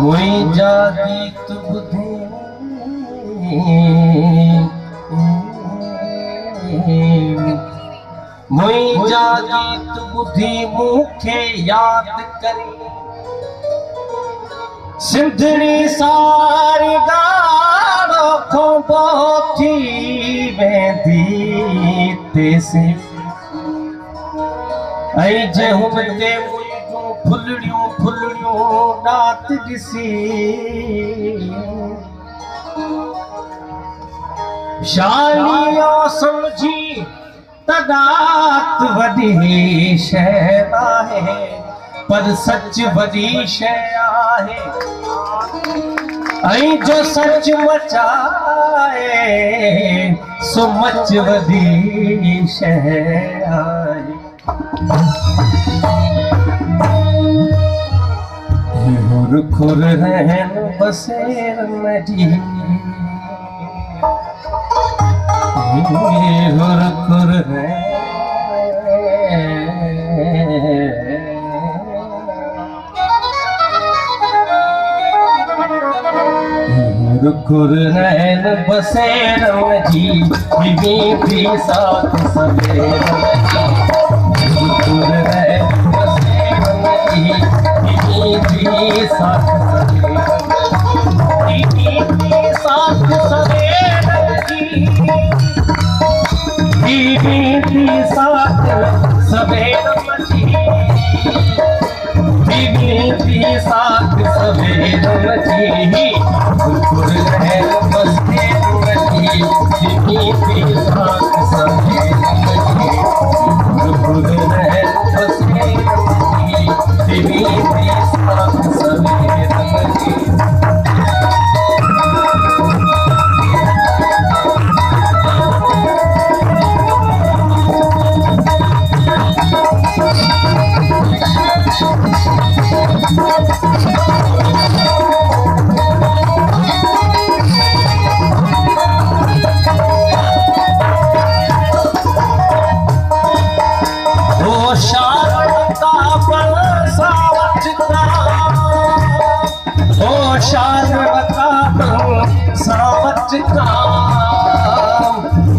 मुंहिंजा गीत ॿुधी मुंहिंजा गीत ॿुधी मूंखे यादि करी सिंधड़ी सारी गानो खोबो थी वेंदी तेसी ऐं जे हुन ते मुंहिंजूं फुलड़ियूं फुलड़ियूं रात ॾिसी शालियो समझी तदात वॾी शइ आहे पर सच वॾी शइ आहे ऐं जो सच मचाए सो मच वॾी शइ आहे खुर रहन बसेर नदी खुर खुर रहन बसेर नदी बीबी साथ सवेर नदी खुर रहन बसेर नदी साथ सवेर बीबी साथ सवेर बीबी साथ सवेर खुर रहन बसेर बीबी साथ सवेर खुर रहन बसेर बीबी साथ सवेर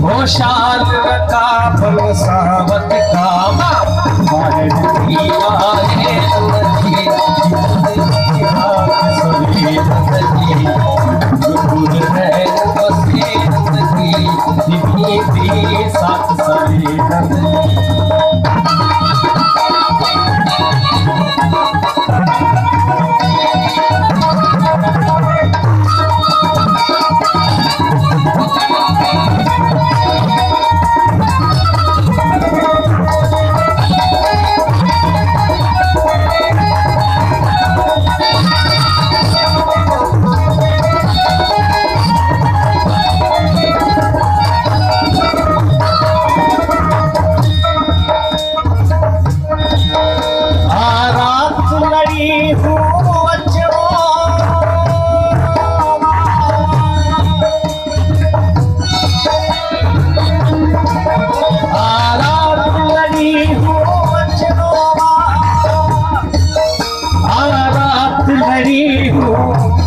होशाल रखा बल सावत काम बाहर दिया है नदी सवेर नदी खुर रहन बसेर नदी बीबी साथ सवेर नदी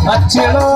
अचणो